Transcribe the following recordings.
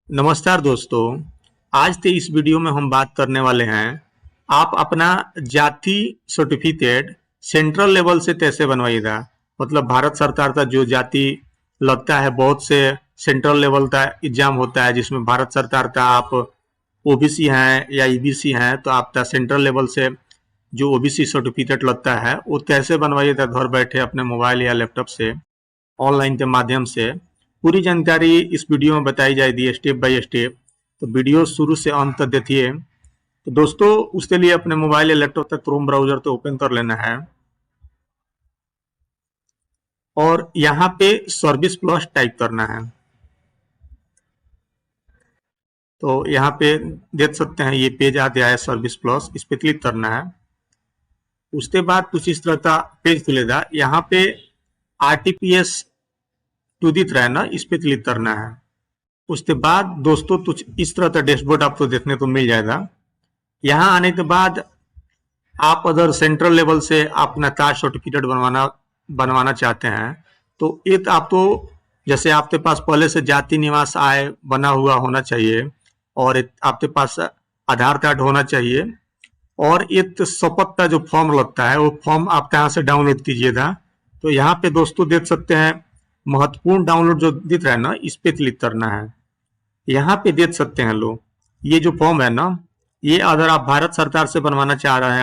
नमस्कार दोस्तों। आज के इस वीडियो में हम बात करने वाले हैं आप अपना जाति सर्टिफिकेट सेंट्रल लेवल से कैसे बनवाइएगा। मतलब भारत सरकार का जो जाति लगता है, बहुत से सेंट्रल लेवल का एग्जाम होता है जिसमें भारत सरकार का आप ओबीसी हैं या ईबीसी हैं, तो आपका सेंट्रल लेवल से जो ओबीसी सर्टिफिकेट लगता है वो कैसे बनवाइएगा घर बैठे अपने मोबाइल या लैपटॉप से, ऑनलाइन के माध्यम से। पूरी जानकारी इस वीडियो में बताई जाएगी स्टेप बाय स्टेप, तो वीडियो शुरू से अंत तक देखिए। तो दोस्तों, उसके लिए अपने मोबाइल या लैपटॉप तक क्रोम ब्राउजर तो ओपन कर लेना है और यहाँ पे सर्विस प्लस टाइप करना है। तो यहाँ पे देख सकते हैं ये पेज आ गया है सर्विस प्लस, इस पे क्लिक करना है। उसके बाद कुछ इस तरह का पेज खुलेगा। यहाँ पे आरटीपीएस टू दी ट्रेनर, इस पे क्लिक करना है। उसके बाद दोस्तों कुछ इस तरह का डैशबोर्ड आपको देखने को मिल जाएगा। यहाँ आने के बाद आप अगर सेंट्रल लेवल से अपना कास्ट सर्टिफिकेट बनवाना चाहते हैं तो एक आपको, जैसे आपके पास पहले से जाति निवास आय बना हुआ होना चाहिए और एक आपके पास आधार कार्ड होना चाहिए और एक शपथ का जो फॉर्म लगता है वो फॉर्म आप कहाँ से डाउनलोड कीजिएगा। तो यहाँ पे दोस्तों देख सकते हैं महत्वपूर्ण डाउनलोड जो दिख रहा है ना, इस पे क्लिक करना है। यहाँ पे देख सकते हैं लोग, ये जो फॉर्म है ना, ये अगर आप भारत सरकार से बनवाना चाह रहे हैं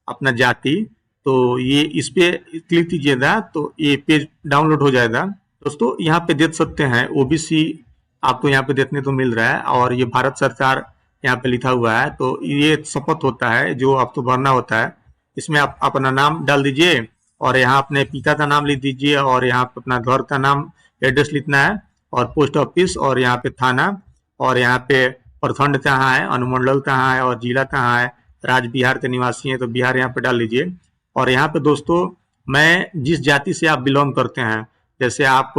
अपना जाति, तो ये इस पे क्लिक कीजिएगा तो ये पेज डाउनलोड हो जाएगा। दोस्तों यहाँ पे देख सकते हैं ओबीसी आपको यहाँ पे देखने को मिल रहा है और ये भारत सरकार यहाँ पे लिखा हुआ है। तो ये शपथ होता है जो आपको भरना होता है। इसमें आप अपना नाम डाल दीजिए और यहाँ अपने पिता का नाम लिख दीजिए और यहाँ पे अपना घर का नाम, एड्रेस लिखना है और पोस्ट ऑफिस और यहाँ पे थाना और यहाँ पे प्रखंड कहाँ है, अनुमंडल कहाँ है और जिला कहाँ है। राज्य बिहार के निवासी हैं तो बिहार यहाँ पे डाल लीजिए। और यहाँ पे दोस्तों मैं जिस जाति से आप बिलोंग करते हैं, जैसे आप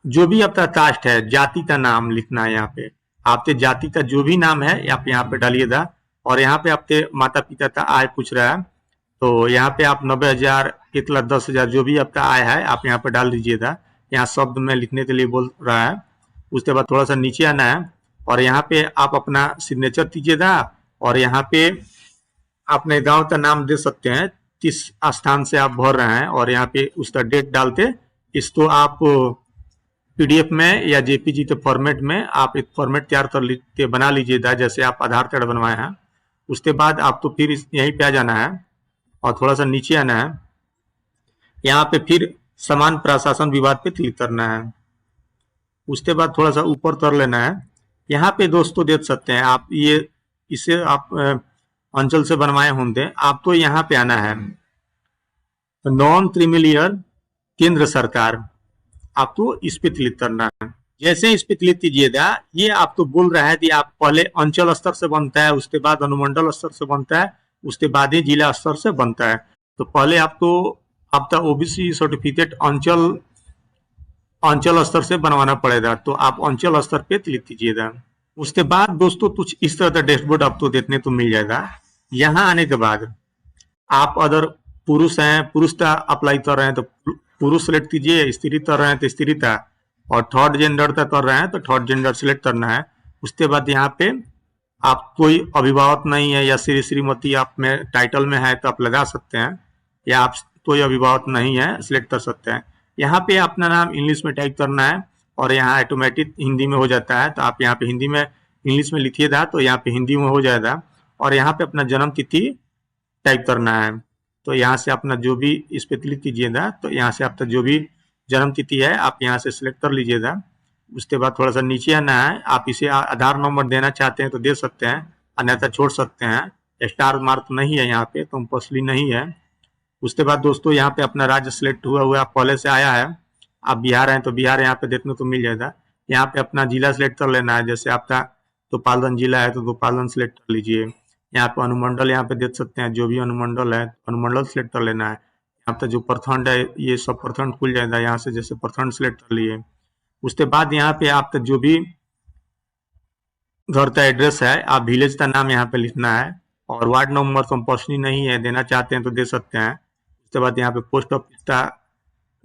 जो भी आपका कास्ट है, जाति का नाम लिखना है। यहाँ पे आपके जाति का जो भी नाम है आप यहाँ पे डालिएगा। और यहाँ पे आपके माता पिता का आय पूछ रहा है, तो यहाँ पे आप 90,000, 1,10,000 10,000 जो भी आपका आय है आप यहाँ पे डाल दीजिएगा। यहाँ शब्द में लिखने के लिए बोल रहा है। उसके बाद थोड़ा सा नीचे आना है और यहाँ पे आप अपना सिग्नेचर कीजिएगा और यहाँ पे अपने गांव का नाम दे सकते हैं, किस स्थान से आप भर रहे हैं और यहाँ पे उसका डेट डालते। इसको आप पीडीएफ में या जेपीजी के फॉर्मेट में आप एक फॉर्मेट तैयार कर बना लीजिएगा, जैसे आप आधार कार्ड बनवाए हैं। उसके बाद आपको फिर यहीं पे आ जाना है और थोड़ा सा नीचे आना है। यहाँ पे फिर समान प्रशासन विभाग पे क्लिक करना है। उसके बाद थोड़ा सा ऊपर कर लेना है। यहाँ पे दोस्तों देख सकते हैं आप, ये इसे आप अंचल से बनवाए होंगे, आपको यहाँ पे आना है नॉन क्रीमिलियर केंद्र सरकार, आपको इस पे क्लिक करना है। जैसे इस पे क्लिक कीजिएगा ये आपको बोल रहा है कि आप पहले अंचल स्तर से बनता है, उसके बाद अनुमंडल स्तर से बनता है, उसके बाद ही जिला स्तर से बनता है। तो पहले आपको आपका ओबीसी सर्टिफिकेट अंचल स्तर से बनवाना पड़ेगा, तो आप अंचल स्तर पे क्लिक कीजिएगा। उसके बाद दोस्तों कुछ इस तरह का डैशबोर्ड आपको देखने को मिल जाएगा। यहाँ आने के बाद आप अगर पुरुष हैं, पुरुष का अप्लाई कर रहे हैं तो पुरुष सेलेक्ट कीजिए, स्त्री कर रहे हैं तो स्त्री का, और थर्ड जेंडर का कर रहे हैं तो थर्ड जेंडर सिलेक्ट करना है। उसके बाद यहाँ पे आप कोई अभिभावक नहीं है या श्री श्रीमती आप में टाइटल में है तो आप लगा सकते हैं, या आप कोई अभिभावक नहीं है सिलेक्ट कर सकते हैं। यहाँ पे अपना नाम इंग्लिश में टाइप करना है और यहाँ ऑटोमेटिक हिंदी में हो जाता है, तो आप यहाँ पे हिंदी में इंग्लिश में लिखिएगा तो यहाँ पे हिंदी में हो जाएगा। और यहाँ पे अपना जन्म तिथि टाइप करना है, तो यहाँ से अपना जो भी इस पे क्लिक कीजिएगा तो यहाँ से आपका जो भी जन्म तिथि है आप यहाँ से सिलेक्ट कर लीजिएगा। उसके बाद थोड़ा सा नीचे आना है, आप इसे आधार नंबर देना चाहते हैं तो दे सकते हैं, अन्यथा छोड़ सकते हैं। स्टार मार्क नहीं है यहाँ पे, कंपल्सरी नहीं है। उसके बाद दोस्तों यहाँ पे अपना राज्य सिलेक्ट हुआ पहले से आया है, आप बिहार हैं तो बिहार यहाँ पे देखने को मिल जाएगा। यहाँ पे अपना जिला सिलेक्ट कर लेना है, जैसे आपका गोपालगंज जिला है तो गोपालगंज सिलेक्ट कर लीजिए। यहाँ पे अनुमंडल यहाँ पे देख सकते हैं, जो भी अनुमंडल है अनुमंडल सिलेक्ट कर लेना है। यहाँ पे जो प्रखंड है ये सब प्रखंड खुल जाएगा, यहाँ से जैसे प्रखंड सिलेक्ट कर लिए। उसके बाद यहाँ पे आपका जो भी घर का एड्रेस है, आप विलेज का नाम यहाँ पे लिखना है और वार्ड नंबर कंपल्सरी नहीं है, देना चाहते हैं तो दे सकते हैं। उसके बाद यहाँ पे पोस्ट ऑफिस का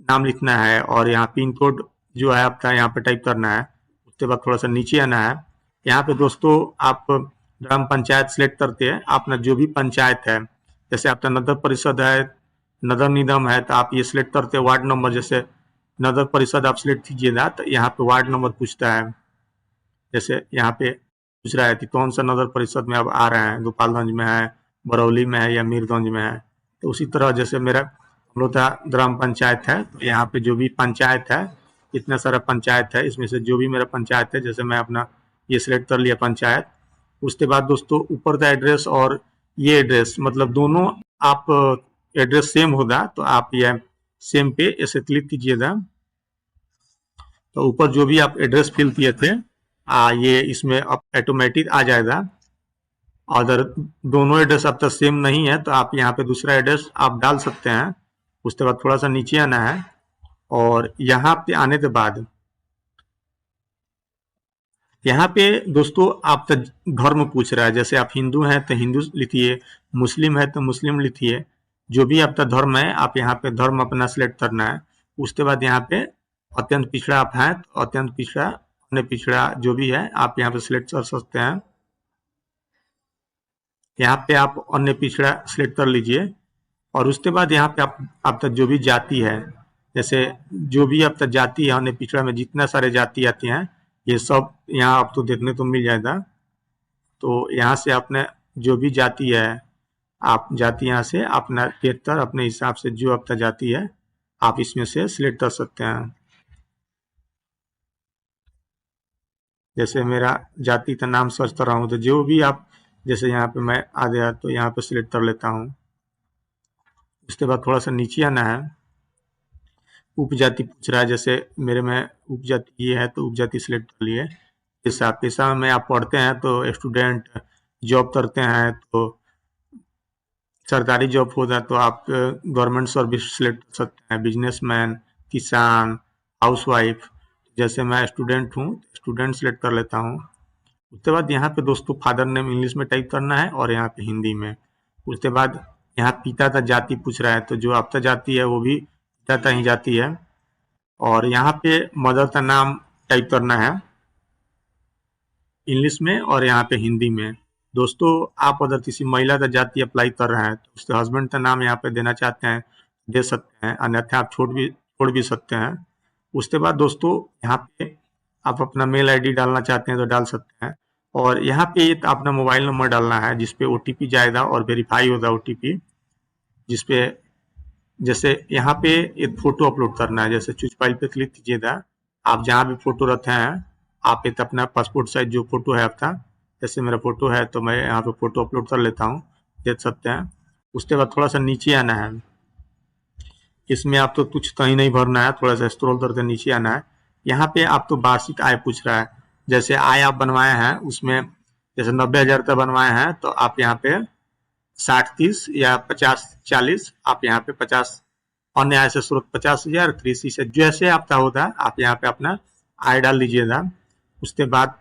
नाम लिखना है और यहाँ पिन कोड जो है आपका यहाँ पे टाइप करना है। उसके बाद थोड़ा सा नीचे आना है। यहाँ पे दोस्तों आप ग्राम पंचायत सिलेक्ट करते हैं, अपना जो भी पंचायत है, जैसे आपका नगर परिषद है, नगर निगम है, तो आप ये सिलेक्ट करते हैं। वार्ड नंबर, जैसे नगर परिषद आप सिलेक्ट कीजिएगा तो यहाँ पे वार्ड नंबर पूछता है। जैसे यहाँ पे पूछ रहा है कि कौन सा नगर परिषद में आप आ रहे हैं, गोपालगंज में है, बरौली में है या मीरगंज में है। तो उसी तरह जैसे मेरा अमलोता ग्राम पंचायत है, तो यहाँ पे जो भी पंचायत है, इतना सारा पंचायत है, इसमें से जो भी मेरा पंचायत है, जैसे मैं अपना ये सिलेक्ट कर लिया पंचायत। उसके बाद दोस्तों ऊपर का एड्रेस और ये एड्रेस, मतलब दोनों आप एड्रेस सेम होगा तो आप ये सेम पे ऐसे क्लिक कीजिएगा। तो ऊपर जो भी आप एड्रेस फिल किए थे ये इसमें अब ऑटोमेटिक आ जाएगा। अगर दोनों एड्रेस अब तक सेम नहीं है तो आप यहाँ पे दूसरा एड्रेस आप डाल सकते हैं। उसके बाद थोड़ा सा नीचे आना है और यहाँ पे आने के बाद यहाँ पे दोस्तों आपका धर्म पूछ रहा है। जैसे आप हिंदू हैं तो हिंदू लिखिए, मुस्लिम है तो मुस्लिम लिखिए, जो भी आपका धर्म है आप यहाँ पे धर्म अपना सिलेक्ट करना है। उसके बाद यहाँ पे अत्यंत पिछड़ा आप हैं तो अत्यंत पिछड़ा, अन्य पिछड़ा जो भी है आप यहाँ पे सिलेक्ट कर सकते हैं। यहाँ पे आप अन्य पिछड़ा सिलेक्ट कर लीजिए और उसके बाद यहाँ पे आप आपका जो भी जाति है, जैसे जो भी आपका जाति है, अन्य पिछड़ा में जितना सारे जाति आती हैं ये सब यहाँ आपको देखने को मिल जाएगा। तो यहाँ से आपने जो भी जाति है आप जाति यहाँ से अपना देखकर अपने हिसाब से जो आपका जाति है आप इसमें से सिलेक्ट कर सकते हैं। जैसे मेरा जाति का नाम सर्च कर रहा हूँ तो जो भी आप, जैसे यहाँ पे मैं आ गया तो यहाँ पे सिलेक्ट कर लेता हूँ। उसके बाद थोड़ा सा नीचे आना है, उपजाति पूछ रहा है। जैसे मेरे में उपजाति ये है तो उपजाति सिलेक्ट कर लिए। पेशा में आप पढ़ते हैं तो स्टूडेंट, जॉब करते हैं तो सरकारी जॉब होता है तो आप गवर्नमेंट सर्विस सिलेक्ट कर सकते हैं, बिजनेसमैन, किसान, हाउसवाइफ। जैसे मैं स्टूडेंट हूँ, स्टूडेंट सिलेक्ट कर लेता हूँ। उसके बाद यहाँ पे दोस्तों फादर नेम इंग्लिश में टाइप करना है और यहाँ पे हिंदी में। उसके बाद यहाँ पिता का जाति पूछ रहा है तो जो आपका जाति है वो भी पिता का ही जाति है। और यहाँ पे मदर का नाम टाइप करना है इंग्लिश में और यहाँ पे हिंदी में। दोस्तों आप अगर किसी महिला का जाति अप्लाई कर रहे हैं तो उसके हस्बैंड का नाम यहाँ पे देना चाहते हैं दे सकते हैं, अन्यथा आप छोड़ भी सकते हैं। उसके बाद दोस्तों यहाँ पे आप अपना मेल आईडी डालना चाहते हैं तो डाल सकते हैं। और यहाँ पे अपना मोबाइल नंबर डालना है जिसपे ओटीपी जाएगा और वेरीफाई होगा ओटीपी, जिसपे जैसे यहाँ पे एक फोटो अपलोड करना है। जैसे चूज फाइल पे क्लिक कीजिएगा, आप जहाँ भी फोटो रखे हैं आप एक अपना पासपोर्ट साइज जो फोटो है आपका, जैसे मेरा फोटो है तो मैं यहाँ पे फोटो अपलोड कर लेता हूँ, देख सकते हैं। उसके बाद थोड़ा सा नीचे आना है, इसमें आप तो कुछ कहीं नहीं भरना है, थोड़ा सा स्क्रॉल करके नीचे आना है। यहाँ पे आप तो वार्षिक आय पूछ रहा है। जैसे आय आप बनवाए हैं उसमें जैसे 90,000 का बनवाए हैं तो आप यहाँ पे 60-30 या 50-40 आप यहाँ पे 50 अन्य आय से स्रोत 50,000, कृषि से जैसे आपका होगा आप यहाँ पे अपना आय डाल लीजिएगा। उसके बाद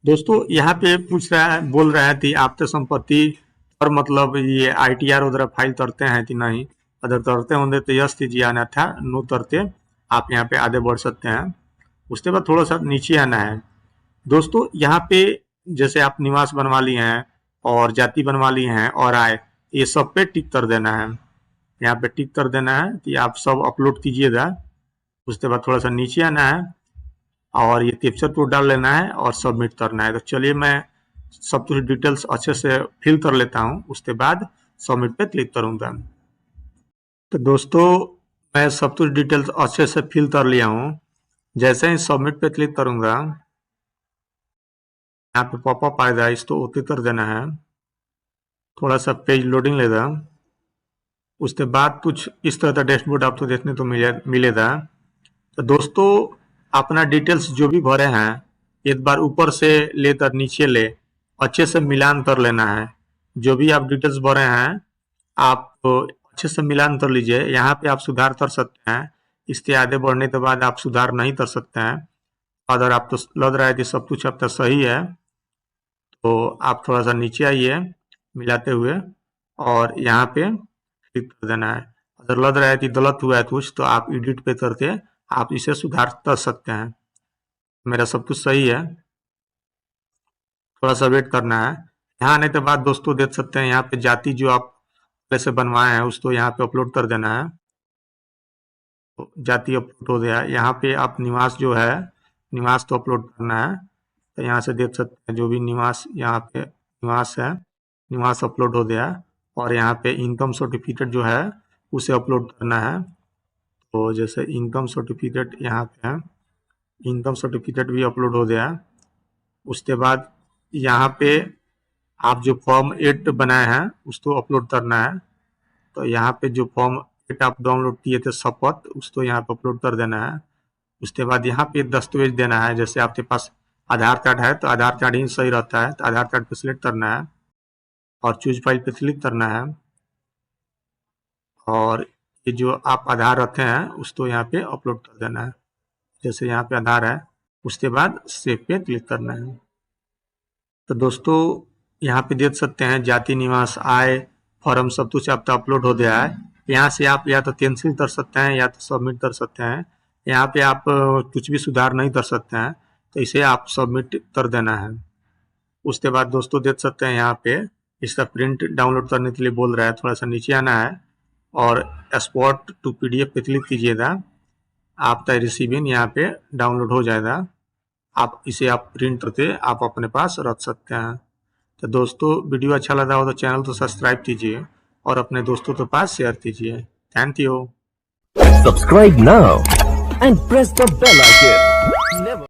दोस्तों यहाँ पे पूछ रहा है, बोल रहा है कि आपके संपत्ति और मतलब ये ITR वगैरह फाइल करते हैं कि नहीं। अगर करते होंगे तो यस कीजिए, अन्यथा नो करते आप यहाँ पे आगे बढ़ सकते हैं। उसके बाद थोड़ा सा नीचे आना है दोस्तों, यहाँ पे जैसे आप निवास बनवा लिए हैं और जाति बनवा लिए हैं और आय, ये सब पे टिक कर देना है। यहाँ पे टिक कर देना है कि आप सब अपलोड कीजिएगा। उसके बाद थोड़ा सा नीचे आना है और ये कैप्चर कोड डाल लेना है और सबमिट करना है। तो चलिए मैं सब कुछ डिटेल्स अच्छे से फिल कर लेता हूँ, उसके बाद सबमिट पे क्लिक करूँगा। तो दोस्तों मैं सब कुछ डिटेल्स अच्छे से फिल कर लिया हूँ। जैसे ही सबमिट पे क्लिक करूँगा यहाँ पे पॉपअप आएगा, इसको ओके कर देना है। थोड़ा सा पेज लोडिंग लेगा, उसके बाद कुछ इस तरह का डैशबोर्ड आपको देखने को मिलेगा। तो दोस्तों अपना डिटेल्स जो भी भरे हैं एक बार ऊपर से लेकर नीचे ले अच्छे से मिलान कर लेना है। जो भी आप डिटेल्स भरे हैं आप अच्छे से मिलान कर लीजिए। यहाँ पे आप सुधार कर सकते हैं, इसके आगे बढ़ने के बाद आप सुधार नहीं कर सकते हैं। अगर आपको लग रहा है कि सब कुछ अब तक सही है तो आप थोड़ा सा नीचे आइए मिलाते हुए और यहाँ पे क्लिक कर देना है। अगर लग रहा है कि गलत हुआ है कुछ तो आप एडिट पे करके आप इसे सुधार कर सकते हैं। मेरा सब कुछ सही है, थोड़ा सा वेट करना है। यहाँ आने के बाद दोस्तों देख सकते हैं यहाँ पे जाति जो आप पहले से बनवाए हैं उसको यहाँ पे अपलोड कर देना है। तो जाति अपलोड हो गया। यहाँ पे आप निवास जो है निवास तो अपलोड करना है। तो यहाँ से देख सकते हैं जो भी निवास यहाँ पे निवास है, निवास अपलोड हो गया। और यहाँ पे इनकम सर्टिफिकेट जो है उसे अपलोड करना है। तो जैसे इनकम सर्टिफिकेट यहाँ पे है, इनकम सर्टिफिकेट भी अपलोड हो गया। उसके बाद यहाँ पे आप जो फॉर्म 8 बनाए हैं उसको अपलोड करना है। तो यहाँ पे जो फॉर्म 8 आप डाउनलोड किए थे शपथ, उसको यहाँ पे अपलोड कर देना है। उसके बाद यहाँ पे दस्तावेज देना है। जैसे आपके पास आधार कार्ड है तो आधार कार्ड ही सही रहता है, तो आधार कार्ड पे सिलेक्ट करना है और चूज फाइल पे क्लिक करना है। और ये जो आप आधार रखे हैं उसको यहाँ पे अपलोड कर देना है। जैसे यहाँ पे आधार है, उसके बाद सेव पे क्लिक करना है। तो दोस्तों यहाँ पे देख सकते हैं जाति, निवास, आय, फॉर्म सब कुछ आपका अपलोड हो गया है। यहाँ से आप या तो कैंसिल कर सकते हैं या तो सबमिट कर सकते हैं। यहाँ पे आप कुछ भी सुधार नहीं कर सकते हैं, तो इसे आप सबमिट कर देना है। उसके बाद दोस्तों देख सकते हैं यहाँ पे इसका प्रिंट डाउनलोड करने के लिए बोल रहा है। थोड़ा सा नीचे आना है और एक्सपोर्ट टू PDF पे क्लिक कीजिएगा। आपका रिसीविंग यहाँ पे डाउनलोड हो जाएगा। आप इसे आप प्रिंट करके आप अपने पास रख सकते हैं। तो दोस्तों वीडियो अच्छा लगा हो तो चैनल को सब्सक्राइब कीजिए और अपने दोस्तों के पास शेयर कीजिए। Thank you. Subscribe now and press the bell icon. Never